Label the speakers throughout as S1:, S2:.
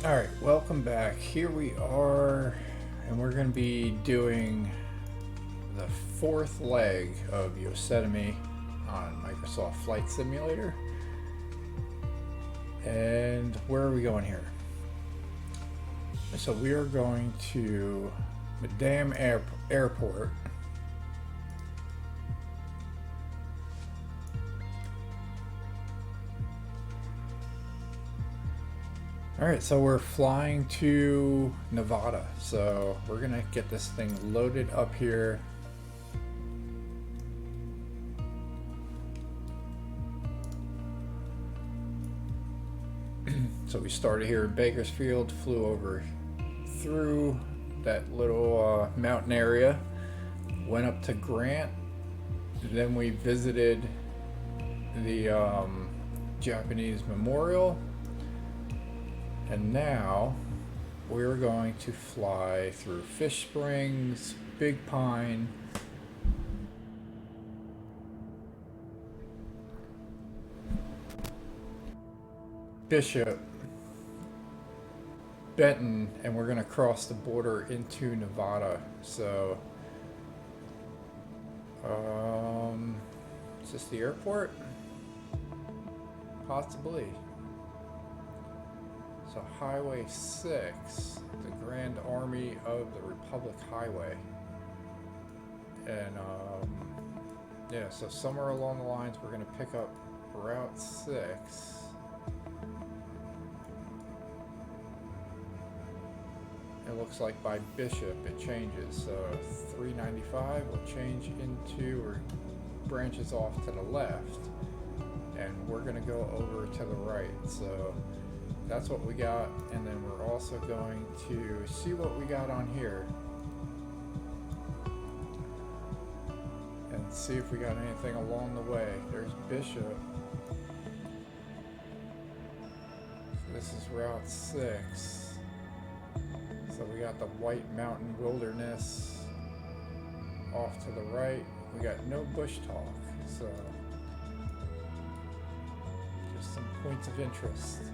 S1: Alright, welcome back. Here we are, and we're going to be doing the fourth leg of Yosemite on Microsoft Flight Simulator. And where are we going here? So we are going to Madame Airport. Alright, so we're flying to Nevada, so we're gonna get this thing loaded up here. So we started here in Bakersfield, flew over through that little mountain area, went up to Grant, then we visited the Japanese memorial. And now we're going to fly through Fish Springs, Big Pine, Bishop, Benton, and we're going to cross the border into Nevada. So, is this the airport? Possibly. So Highway 6, the Grand Army of the Republic Highway. And yeah, so somewhere along the lines we're going to pick up Route 6. It looks like by Bishop it changes. So 395 will change into or branches off to the left. And we're going to go over to the right. So that's what we got, and then we're also going to see what we got on here and see if we got anything along the way. There's Bishop. This is Route 6. So we got the White Mountain Wilderness off to the right. We got no bush talk, so just some points of interest.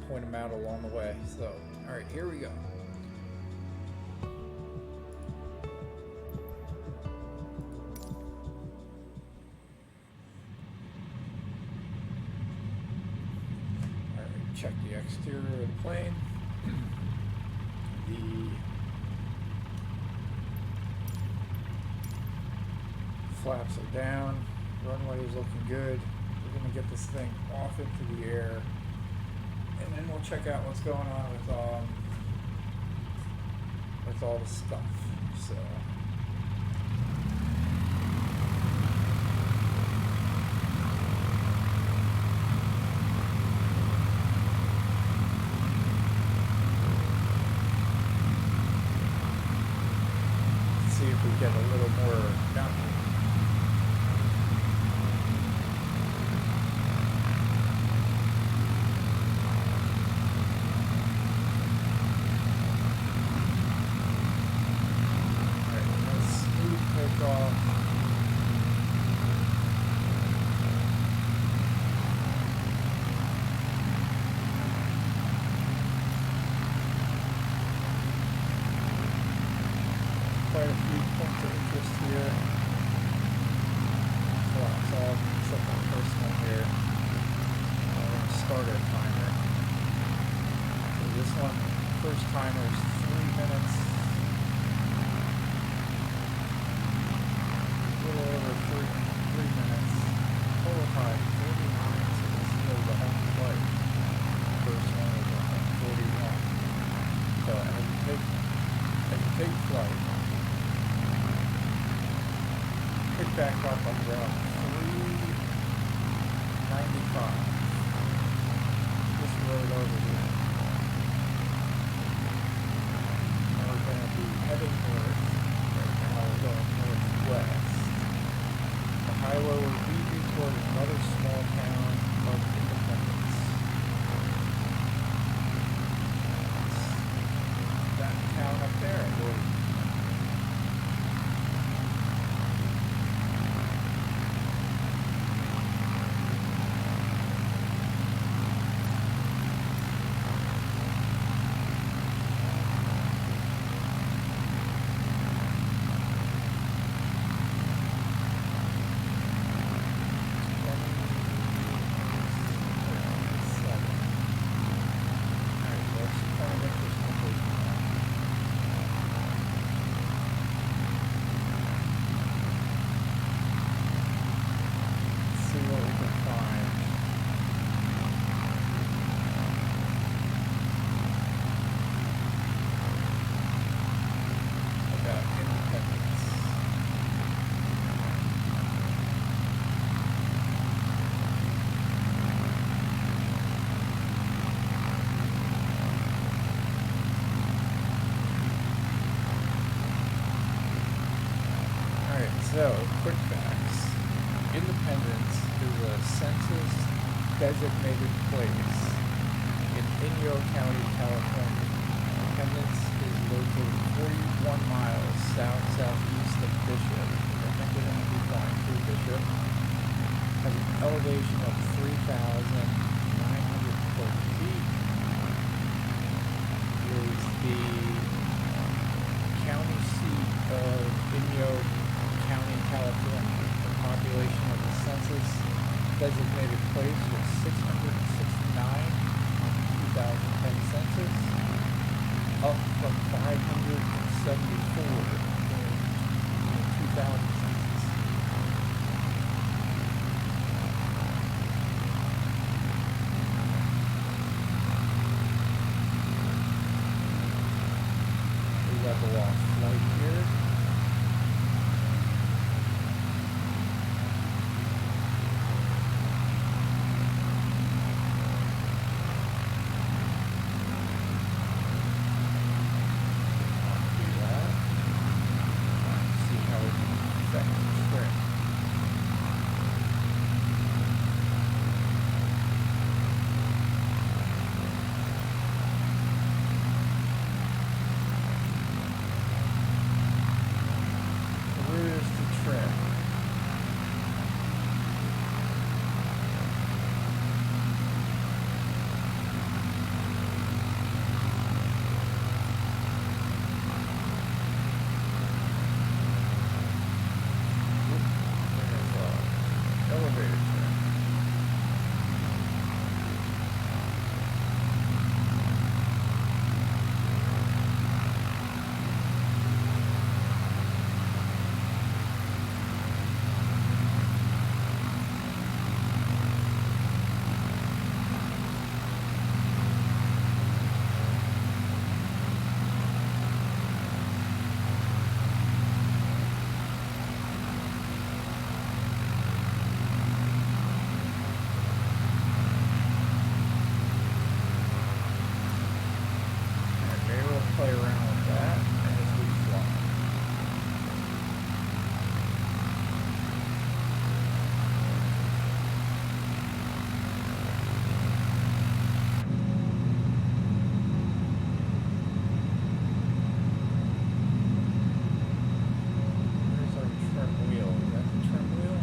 S1: Point them out along the way. So, all right, here we go. All right, check the exterior of the plane. The flaps are down. Runway is looking good. We're gonna get this thing off into the air. And then we'll check out what's going on with all the stuff. So let's see if we get a little more mountain. Quite a few points of interest here. Flaps off, except for the first one here. We're going to start our timer. So this one, first timer is 3 minutes. A little over 3 minutes. Total time 49. So this is the home flight. First one is 41. So as you take flight, pick back up on Route 395. This road over here. Now we're going to be heading north. Right now we're going northwest. The highway will lead you toward another small So, quick facts. Independence is a census-designated place in Inyo County, California. Independence is located 41 miles south-southeast of Bishop. I think we're going to be flying through Bishop. Has an elevation of 3,900 feet. Is the county seat of Inyo County, California. The population of the census designated place was 669 on the 2010 census, up from 574 in the 2000 census. We got the lost flight here. Play around with that as we fly. Where's our trim wheel? Is that the trim wheel?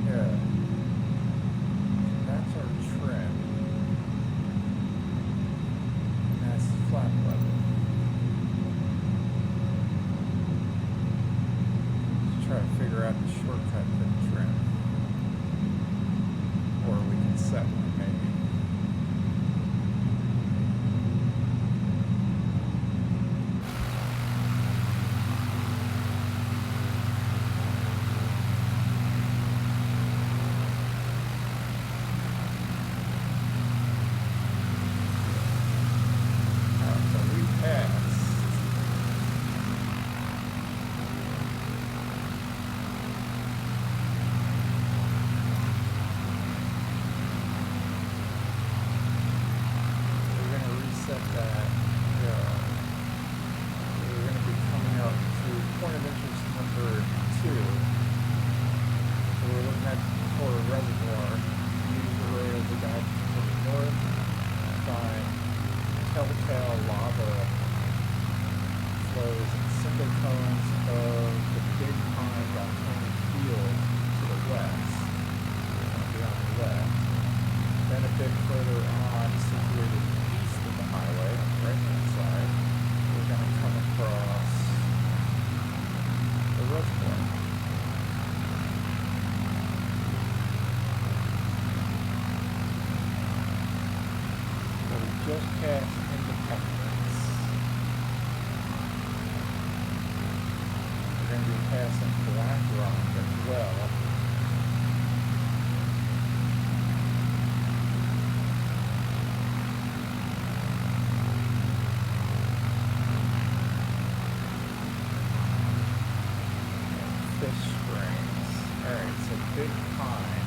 S1: Yeah. That's our trim. Flat level. Let's try to figure out the shortcut for the trim. Or we can set one maybe. Telltale lava flows in single cones of the Big Pine volcanic field to the west, beyond the left. Then a bit further on, situated east of the highway on the right-hand side, we're going to come across the reservoir. So we just passed Independence. We're going to be passing Black Rock as well. Fish Springs. Alright, so Big Pine.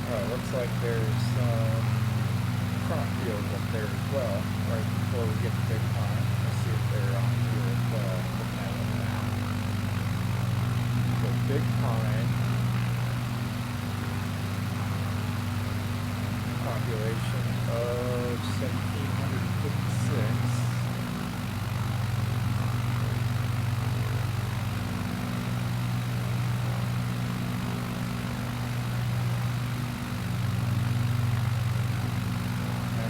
S1: Oh, it looks like there's some current fields up there as well, right before we get to Big Pine. Let's see if they're on here as well. Looking at them now. So Big Pine population of 1,756.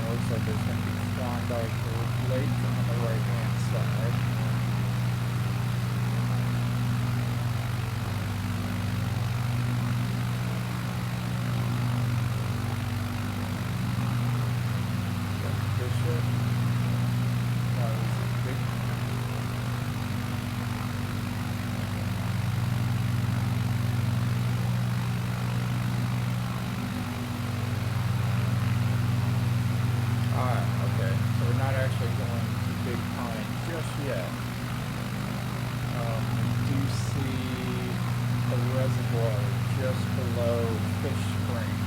S1: Looks like there's going to be Klondike Lake on the right-hand side. Got Bishop. This is Big. Okay, so we're not actually going to Big Pine just yet. We do see a reservoir just below Fish Springs.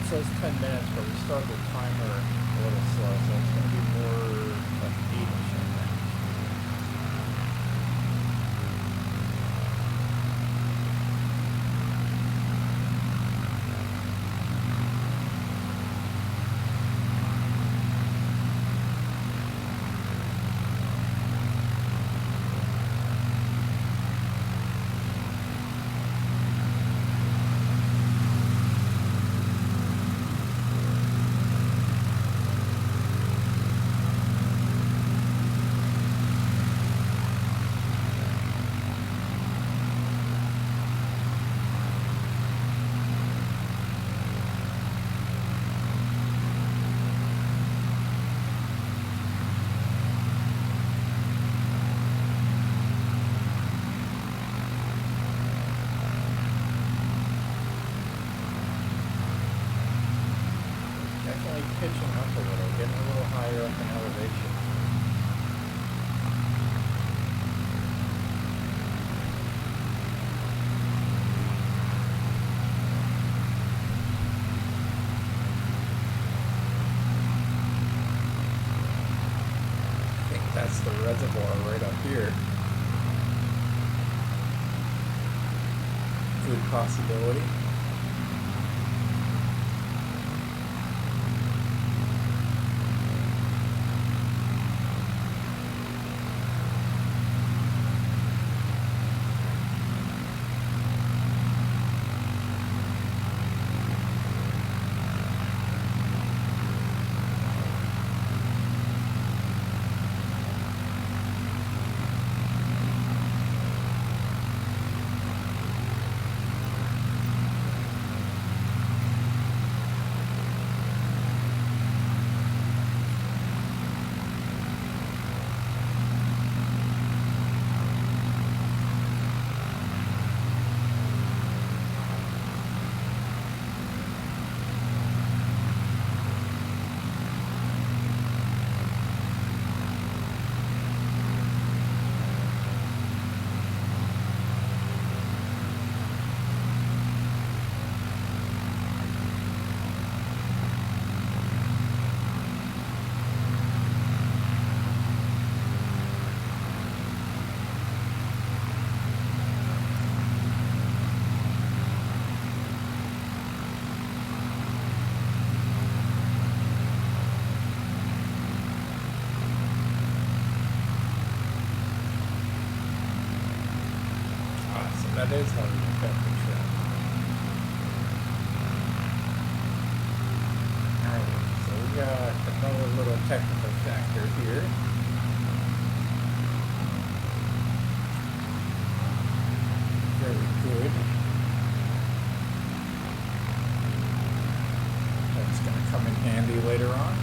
S1: It says 10 minutes, but we started the timer a little slow, so it's going to be more like 8-ish, I think. Definitely pitching up a little, getting a little higher up in elevation. I think that's the reservoir right up here. Good possibility. That is how you affect the trip. Alright, so we got another little technical factor here. Very good. That's going to come in handy later on.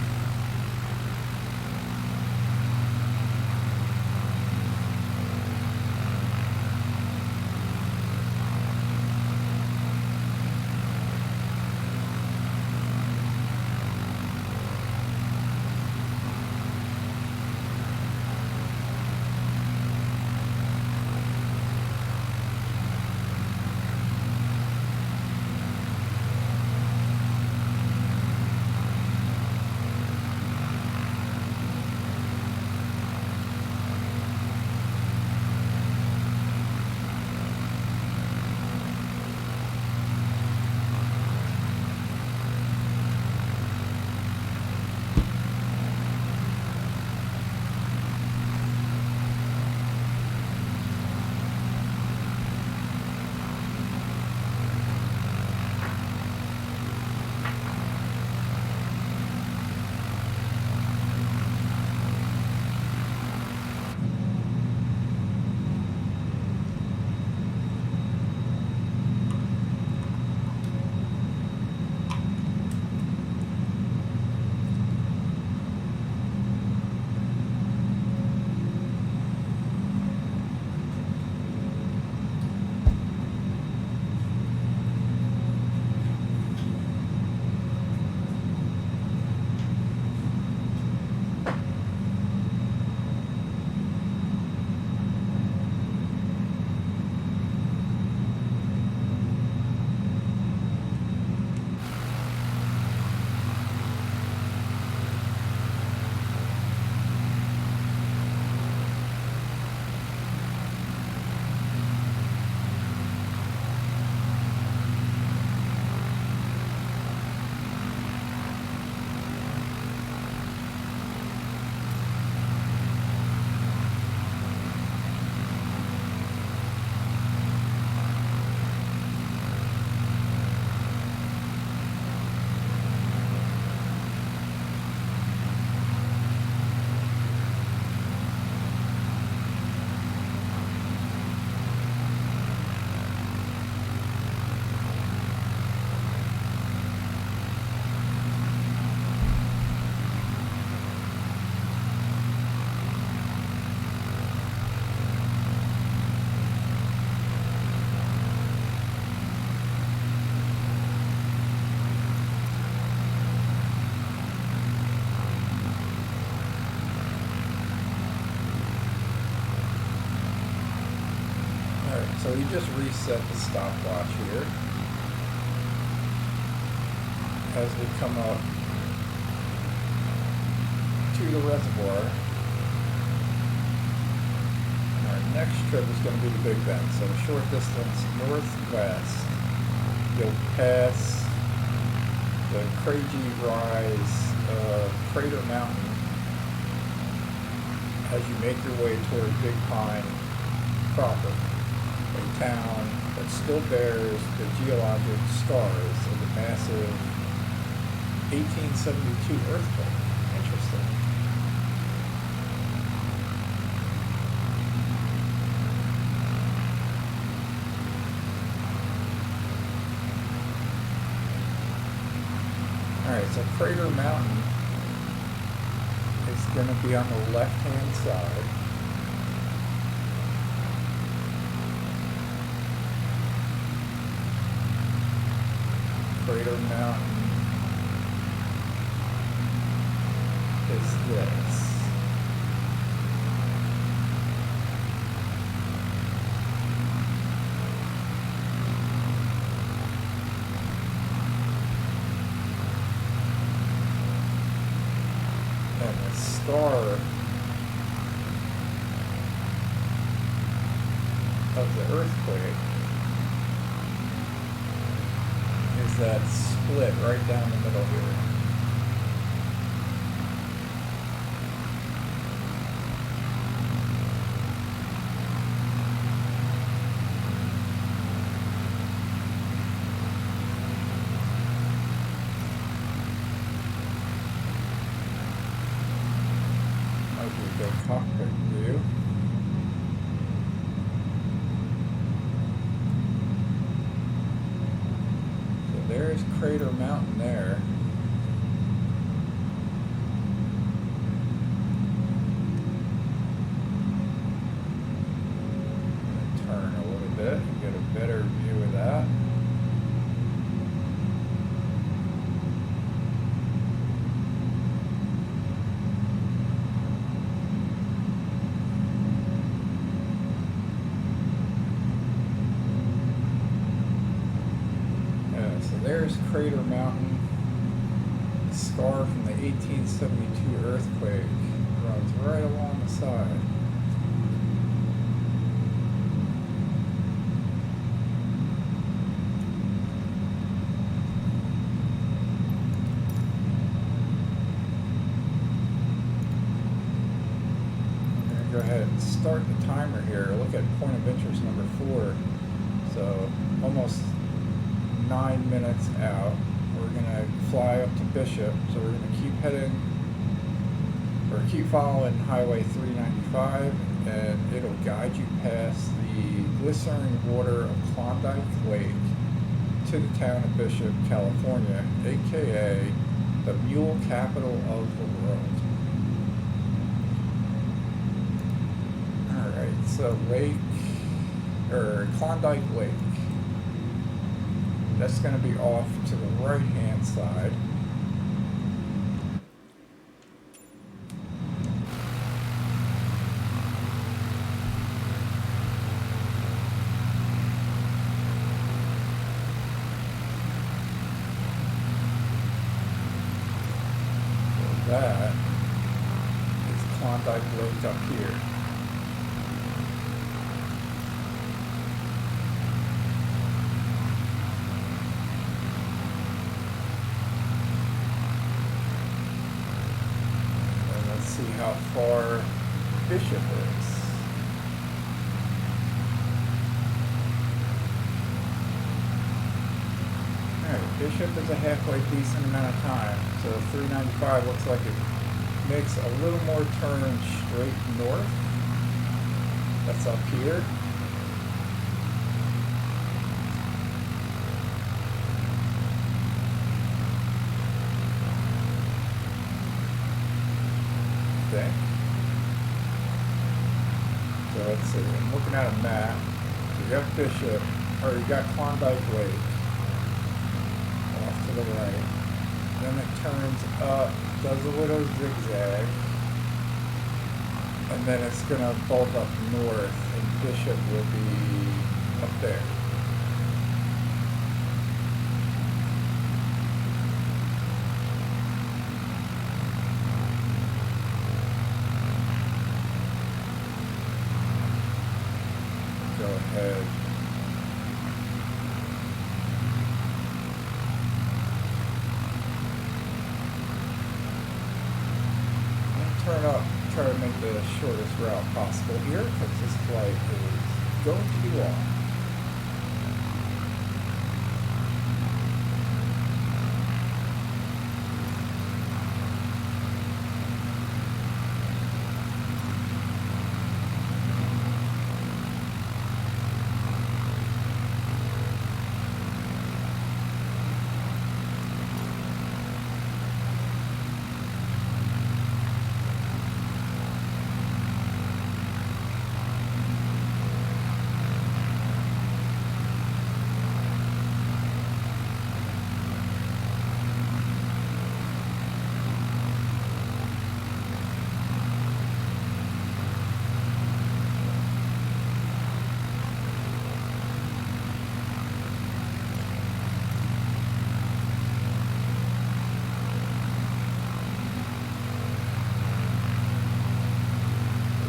S1: you just reset the stopwatch here as we come up to the reservoir. And our next trip is going to be the Big Bend, so a short distance northwest. You'll pass the crazy rise of Crater Mountain as you make your way toward Big Pine proper, a town that still bears the geologic scars of the massive 1872 earthquake. Interesting. Alright, so Crater Mountain is going to be on the left-hand side. Crater Mountain is this. And the scar of the earthquake is that split right down the middle here. Cockpit view. So there's Crater Mountain there. Turn a little bit and get a better view of that. There's Crater Mountain. The scar from the 1872 earthquake runs right along the side. I'm going to go ahead and start the timer here. Look at point of interest number 4. So almost 9 minutes out. We're gonna fly up to Bishop, so we're gonna keep heading or keep following Highway 395, and it'll guide you past the glistening water of Klondike Lake to the town of Bishop, California, aka the mule capital of the world. Alright, so Klondike Lake. That's going to be off to the right-hand side. So that is Klondike Lake up here. See how far Bishop is. Alright, Bishop is a halfway decent amount of time. So 395 looks like it makes a little more turn straight north. That's up here. Okay. So let's see, I'm looking at a map. So you got Bishop, or you got Klondike Lake off to the right. Then it turns up, does a little zigzag, and then it's going to bolt up north, and Bishop will be up there. Go ahead. And turn up, try to make the shortest route possible here because this flight is going to be long.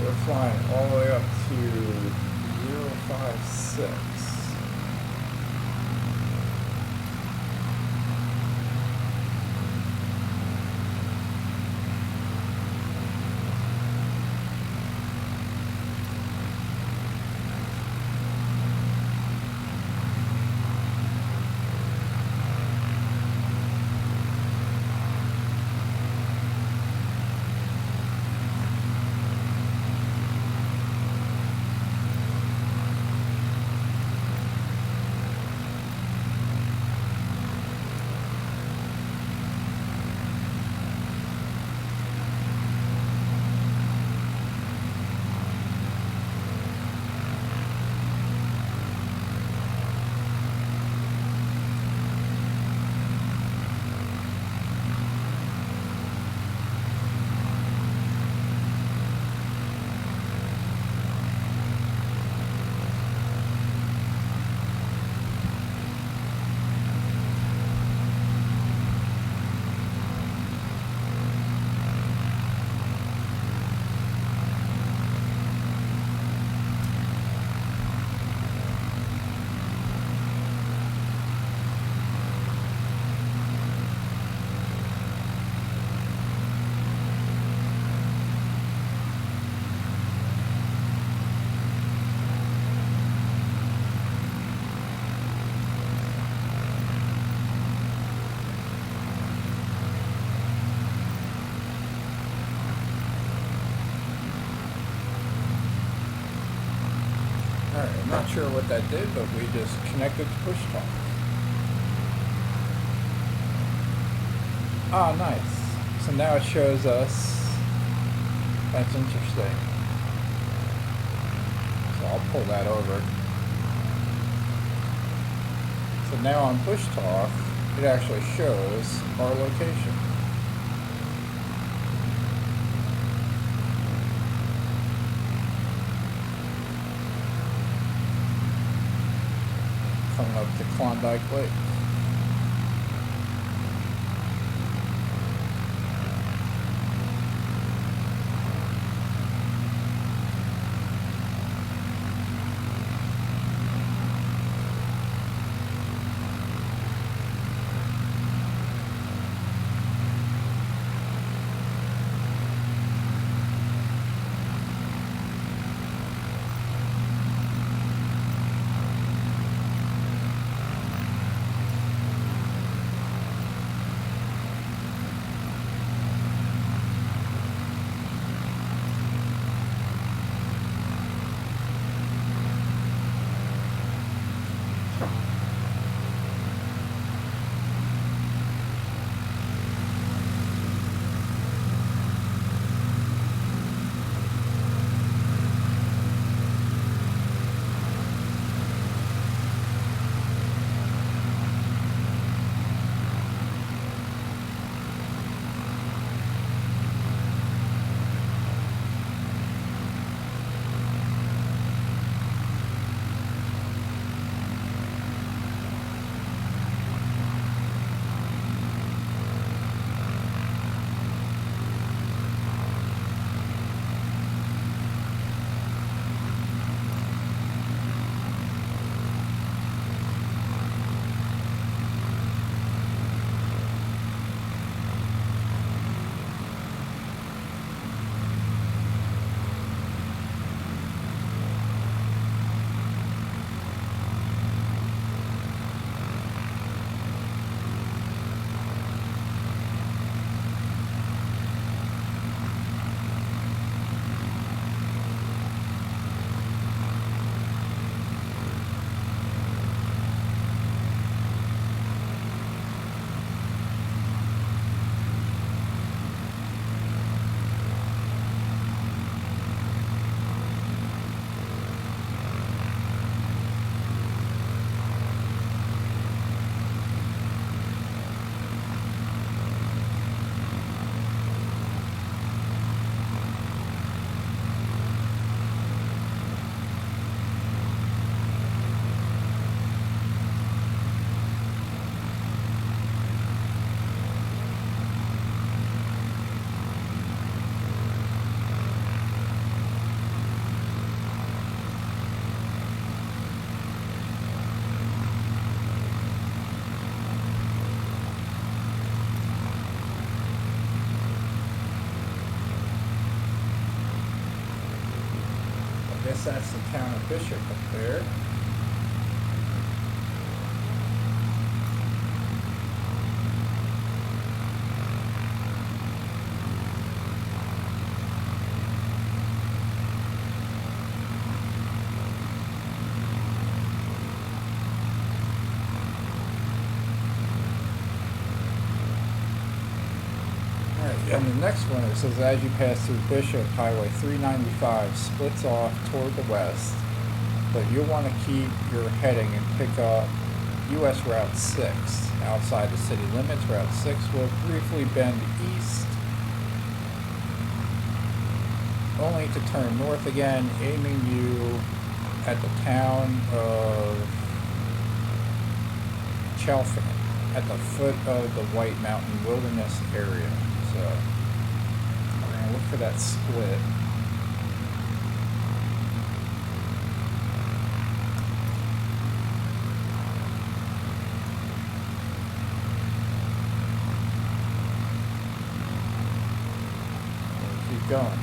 S1: We're flying all the way up to 056. Alright, I'm not sure what that did, but we just connected to push talk. Ah, nice. So now it shows us. That's interesting. So I'll pull that over. So now on push talk, it actually shows our location. Coming up to Klondike Lake. guess that's the town of Bishop up there. And the next one, it says, as you pass through Bishop, Highway 395 splits off toward the west, but you'll want to keep your heading and pick up US Route 6 outside the city limits. Route 6 will briefly bend east, only to turn north again, aiming you at the town of Chalfont, at the foot of the White Mountain Wilderness area. So we're going to look for that split. We'll keep going.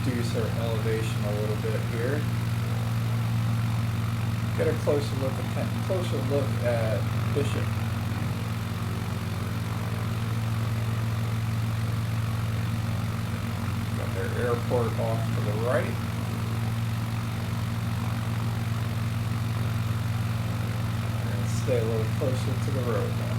S1: Reduce our elevation a little bit here. Get a closer look at Bishop. Got their airport off to the right. And stay a little closer to the road now.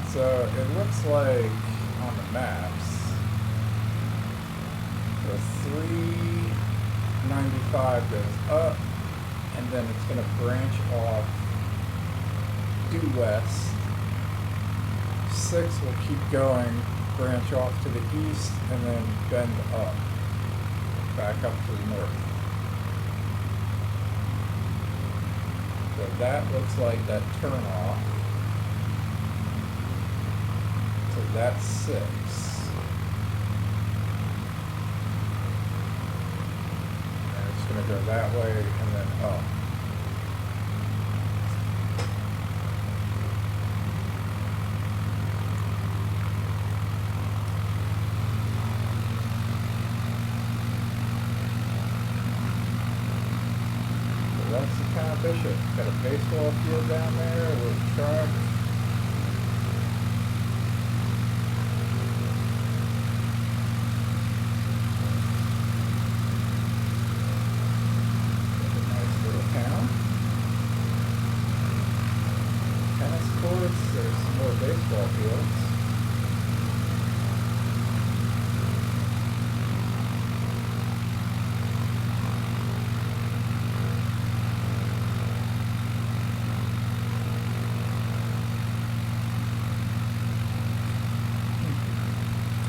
S1: So it looks like on the maps, the 395 goes up, and then it's going to branch off due west. 6 will keep going, branch off to the east, and then bend up, back up to the north. So that looks like that turnoff. So that's 6. And it's going to go that way and then up. So that's the town of Bishop. Got a baseball field down there, a little truck. There's some more baseball fields.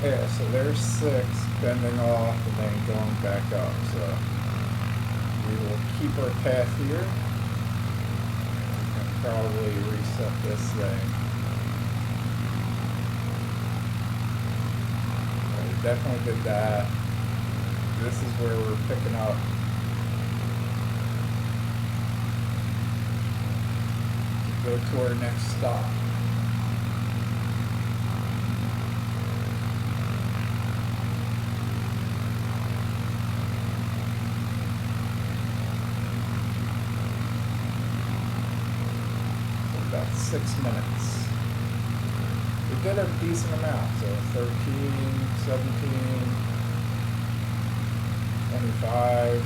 S1: Yeah, so there's 6 bending off and then going back up. So we will keep our path here. probably reset this thing. We definitely did that. This is where we're picking up. Go to our next stop. About 6 minutes. We did a decent amount, so 13, 17, 25.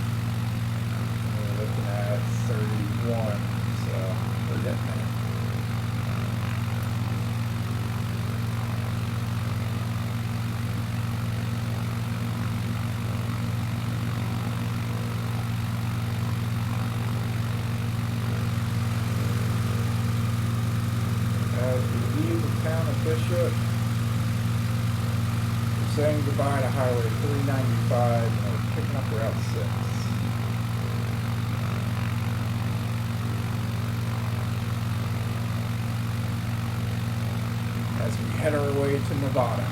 S1: We're looking at 31, so we're getting there. As we leave the town of Bishop, we're saying goodbye to Highway 395 and we're picking up Route 6. As we head our way to Nevada.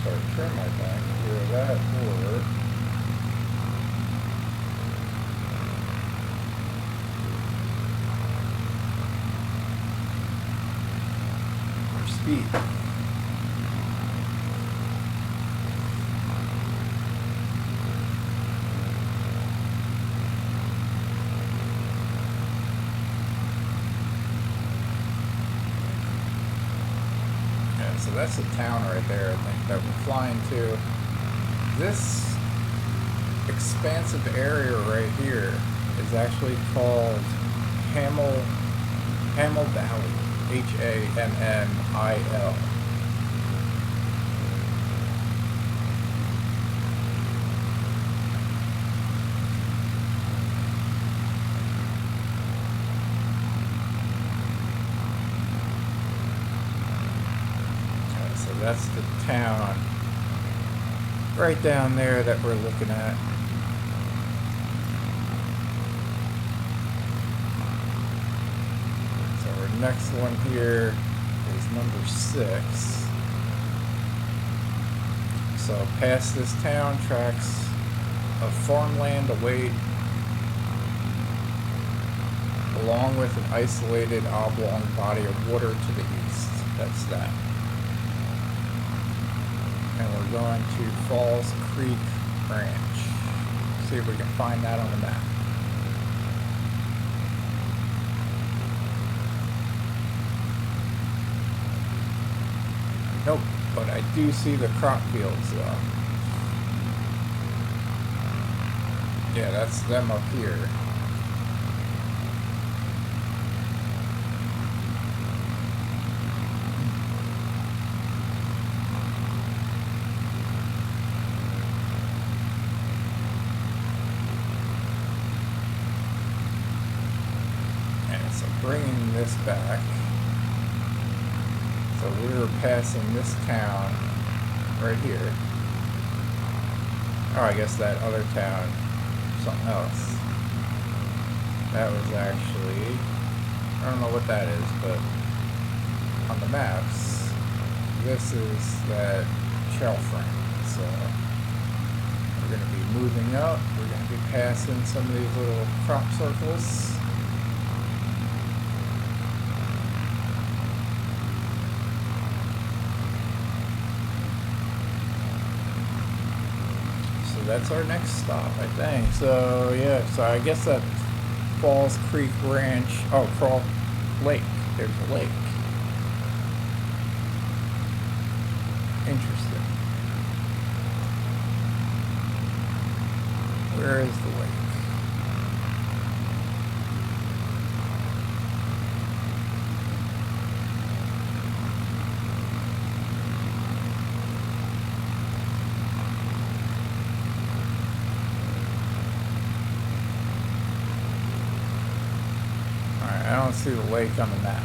S1: Start trim, I think. Either that or speed. So that's the town right there, I think, that we're flying to. This expansive area right here is actually called Hamel Valley, Hammil. That's the town right down there that we're looking at. So our next one here is number 6. So past this town, tracks of farmland await, along with an isolated oblong body of water to the east. That's that. And we're going to Falls Creek Ranch. See if we can find that on the map. Nope, but I do see the crop fields though. Yeah, that's them up here. bringing this back. So we were passing this town right here. Oh, I guess that other town, something else. That was actually, I don't know what that is, but on the maps, this is that shell frame. So we're going to be moving up. We're going to be passing some of these little crop circles. So that's our next stop, I think. So yeah, so I guess that Falls Creek Ranch, oh, Crawl Lake. There's a lake. Interesting. Where is the lake? Alright, I don't see the lake on the map.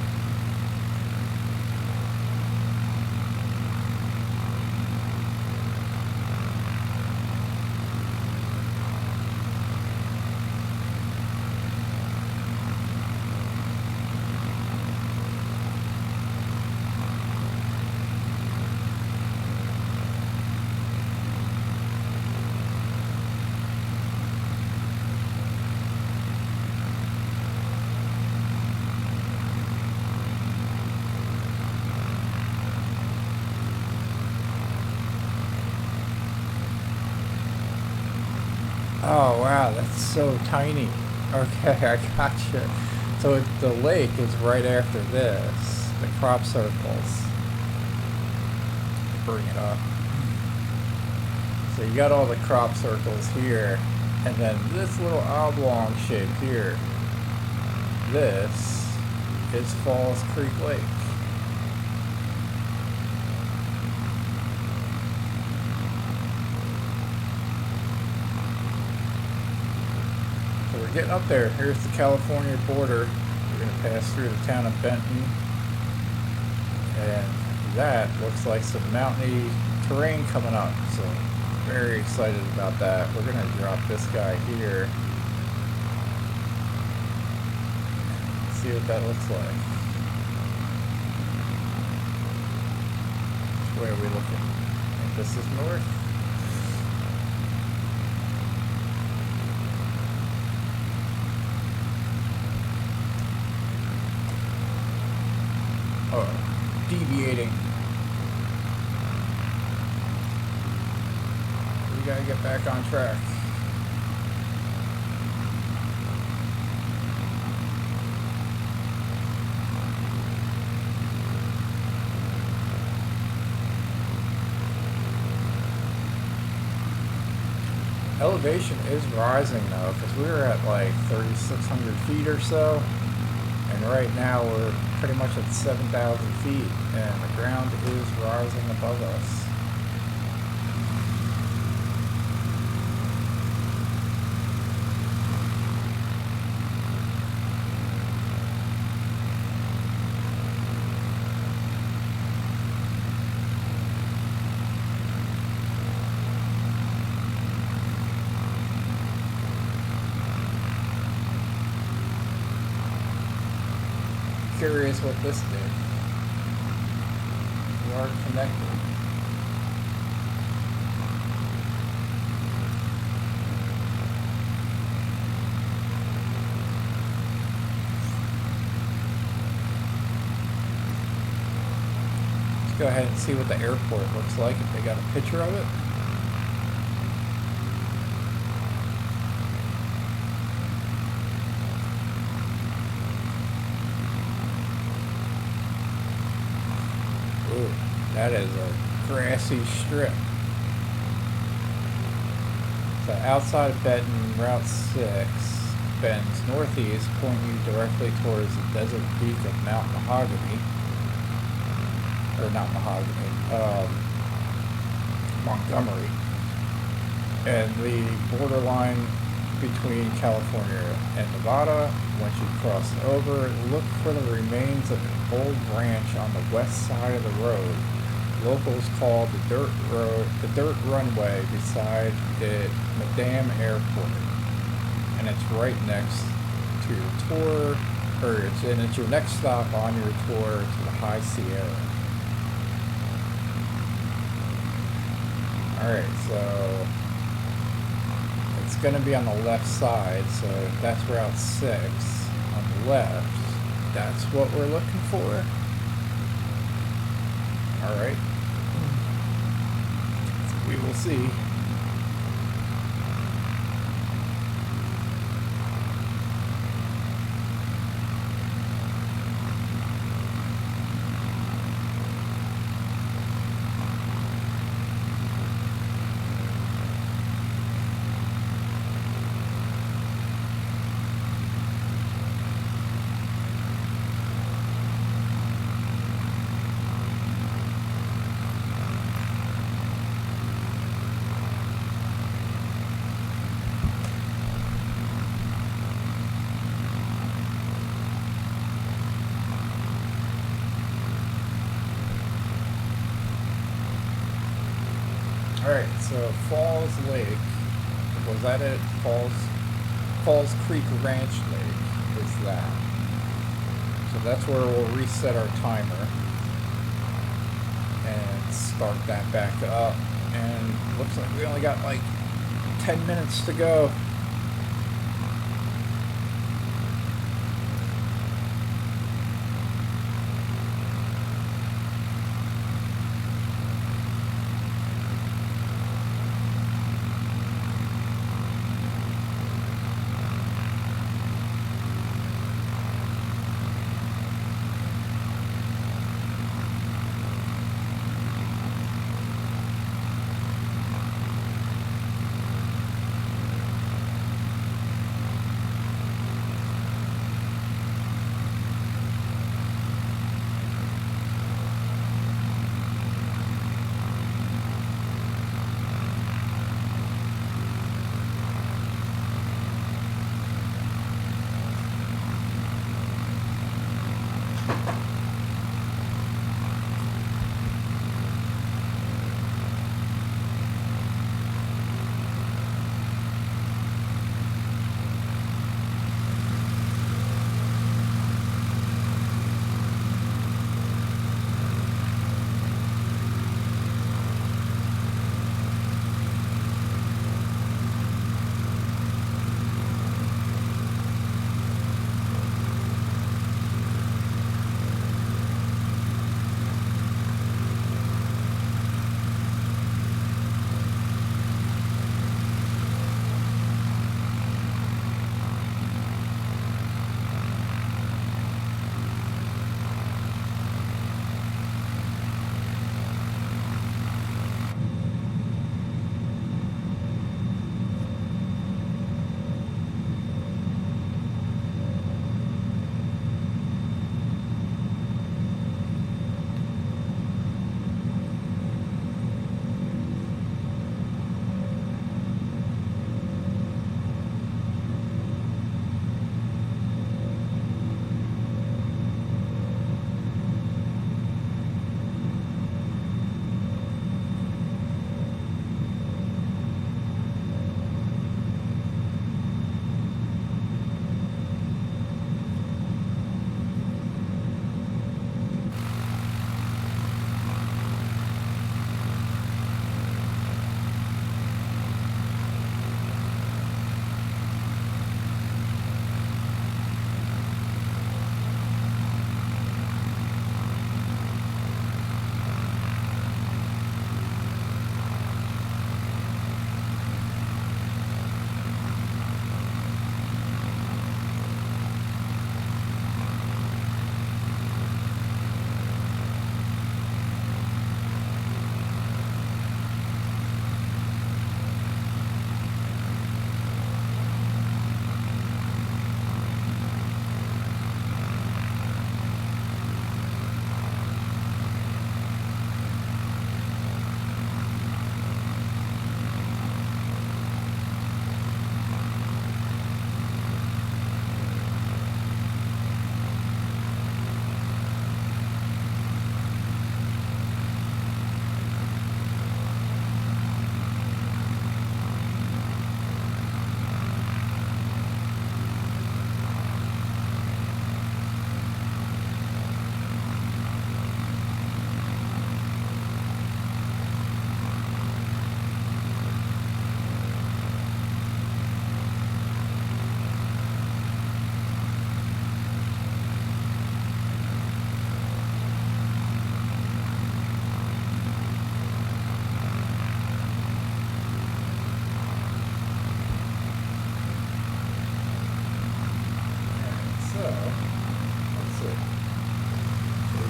S1: Oh wow, that's so tiny. Okay, I gotcha. So the lake is right after this, the crop circles. Bring it up. So you got all the crop circles here, and then this little oblong shape here. This is Falls Creek Lake. We're getting up there. Here's the California border. We're going to pass through the town of Benton. And that looks like some mountainy terrain coming up. So very excited about that. We're going to drop this guy here. See what that looks like. Which way are we looking? I think this is north. Deviating. We gotta get back on track. Elevation is rising though, because we were at like 3,600 feet or so. And right now we're pretty much at 7,000 feet, and the ground is rising above us. Curious what this did. We are connected. Let's go ahead and see what the airport looks like, if they got a picture of it. Ooh, that is a grassy strip. So outside of Benton, Route 6 bends northeast, pointing you directly towards the desert peak of Mount Mahogany. Or not Mahogany, Montgomery. And the borderline between California and Nevada. Once you cross over, look for the remains of an old ranch on the west side of the road. Locals call the dirt runway beside it Madame Airport, and it's right next to your tour, it's your next stop on your tour to the High Sierra. Alright, so it's going to be on the left side, so that's Route 6 on the left. That's what we're looking for. Alright. So we will see. Alright, so Falls Lake, was that it? Falls Creek Ranch Lake is that. So that's where we'll reset our timer and start that back up. And looks like we only got like 10 minutes to go.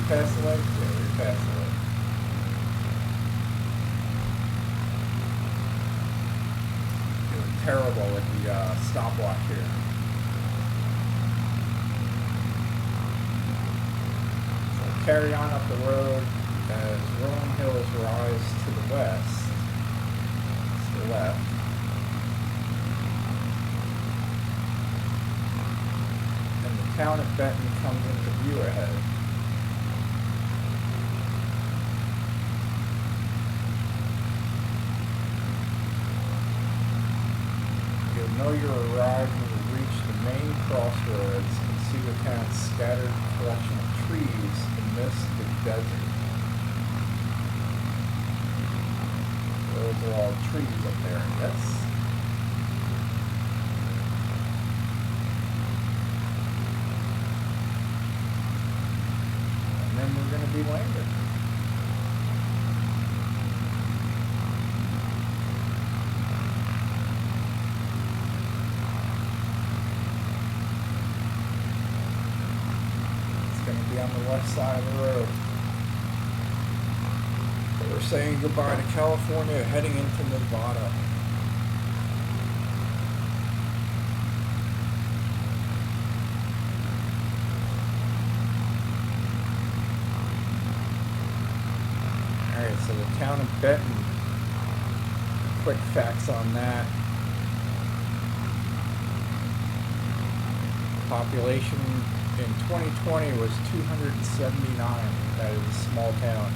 S1: past the lake? Yeah, we're past the lake. Doing terrible with the stopwatch here. So carry on up the road as rolling hills rise to the west, to the left. And the town of Benton comes into view ahead. You'll know you're arrived when you reach the main crossroads and see the town's scattered collection of trees amidst the desert. Those are all trees up there, yes? And then we're going to be landed. On the left side of the road. We're saying goodbye to California, heading into Nevada. Alright, so the town of Benton, quick facts on that. Population in 2020 was 279. That is a small town.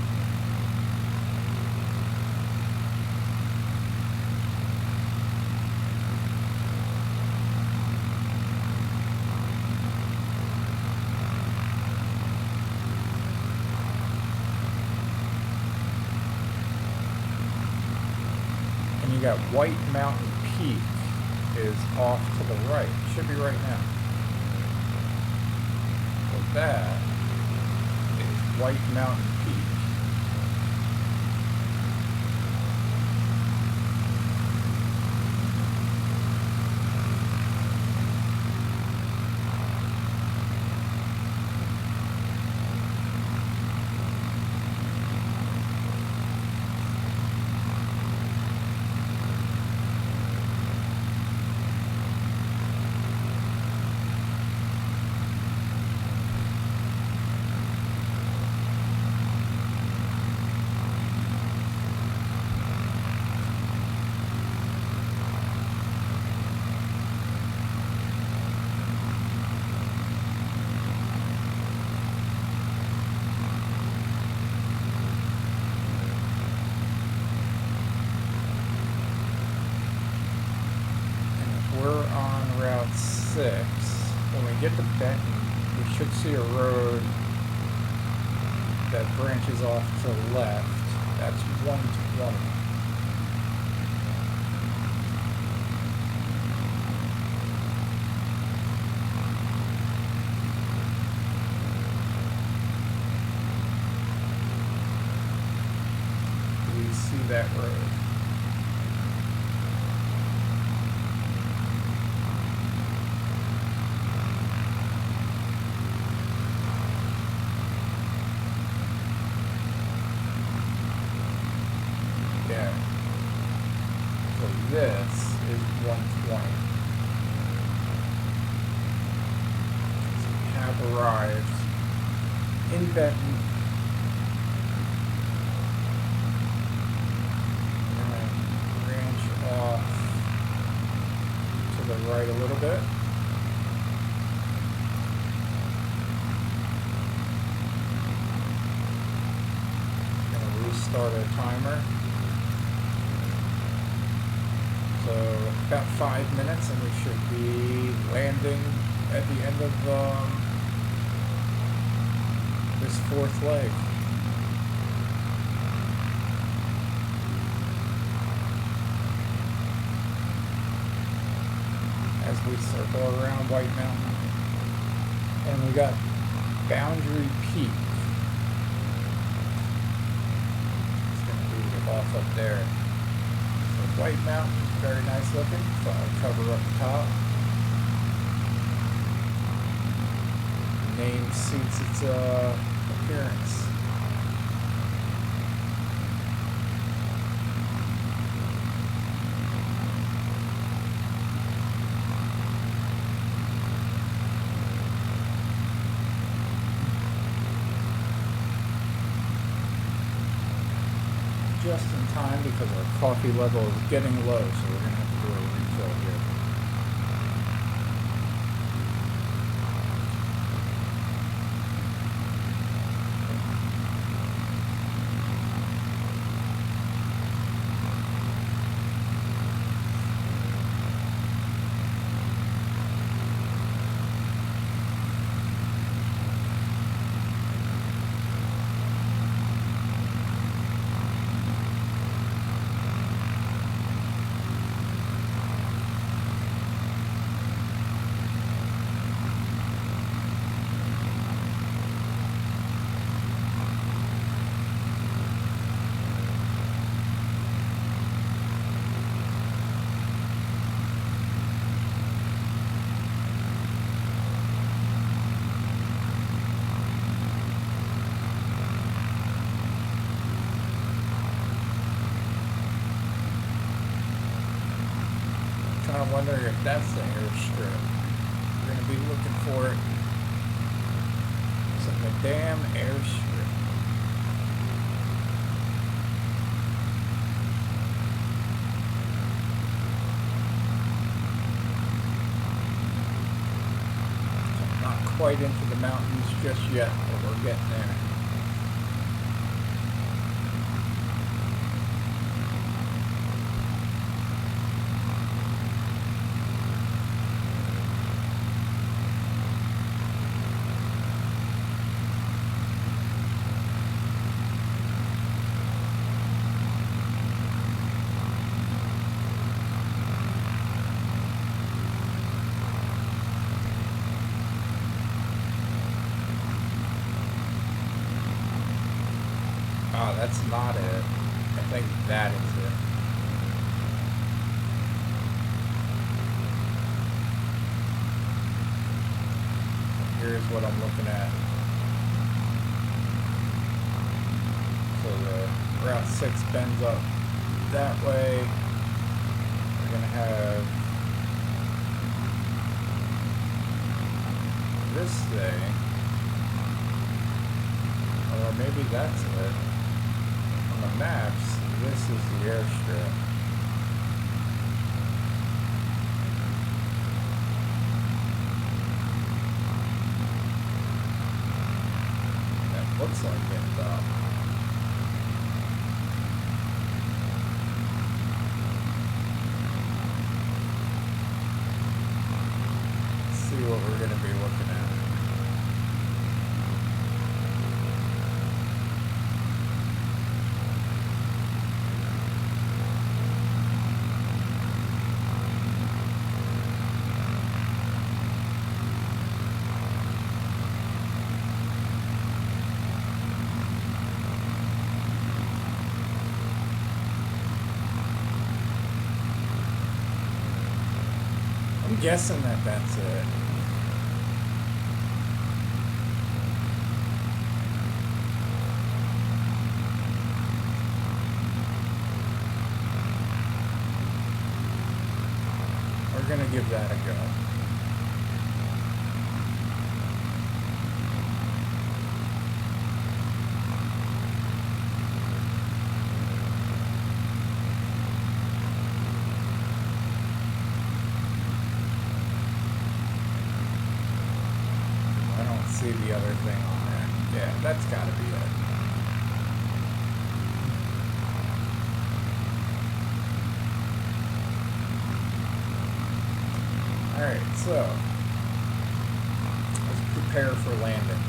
S1: And you got White Mountain Peak is off to the right. Should be right now. That is White Mountain Peak. We're on Route 6. When we get to Benton, we should see a road that branches off to the left. That's 120. We see that road. So this is 120. So we have arrived in Benton. We're going to branch off to the right a little bit. Going to restart our timer. So about 5 minutes and we should be landing at the end of this fourth leg. As we circle around White Mountain. And we got Boundary Peak. It's going to be off up there. So White Mountain. Very nice looking. Cover up top. Name suits its interference. Just in time because our coffee level is getting low, so we're going to have to do a refill here. I'm wondering if that's the airstrip. We're going to be looking for it. It's in the damn airstrip. So not quite into the mountains just yet, but we're getting there. Oh, that's not it. I think that is it. Here's what I'm looking at. So the Route 6 bends up that way. We're going to have this thing. Or maybe that's it. On the maps, this is the airstrip. That looks like it, though. Let's see what we're going to be looking at. I'm guessing that that's it. We're gonna give that a go. See the other thing on there. Yeah, that's gotta be it. Alright, so let's prepare for landing.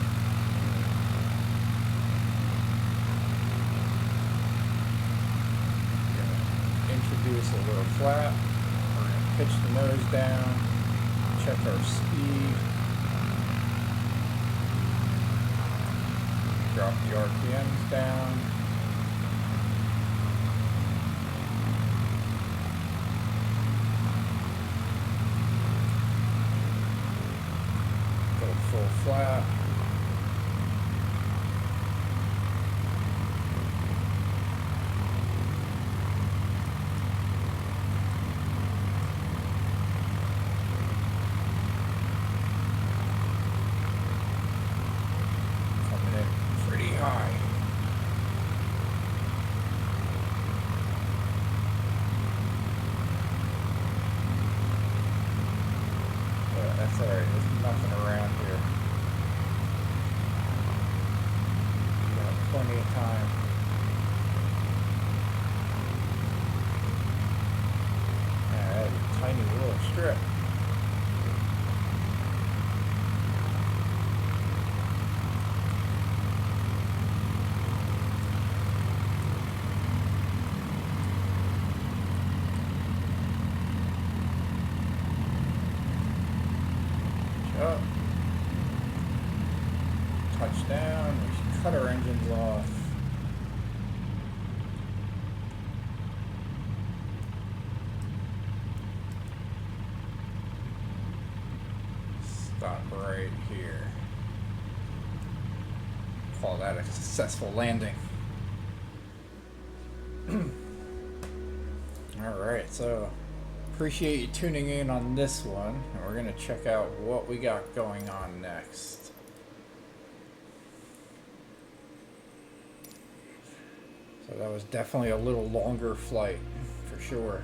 S1: We're gonna introduce a little flap. We're gonna pitch the nose down, check our speed. Drop the RPMs down. Go full flap. plenty of time. Yeah, that is a tiny little strip. Up. Touchdown. We should cut our engines off. Stop right here. Call that a successful landing. Alright, so appreciate you tuning in on this one. And we're going to check out what we got going on next. So that was definitely a little longer flight, for sure.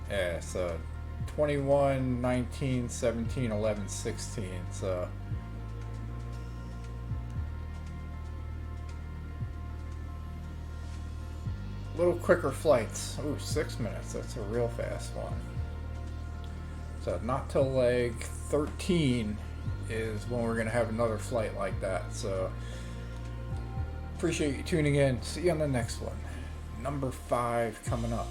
S1: Yeah, so 21, 19, 17, 11, 16. So little quicker flights. Ooh, 6 minutes. That's a real fast one. So not till leg 13 is when we're going to have another flight like that. So appreciate you tuning in. See you on the next one. Number 5 coming up.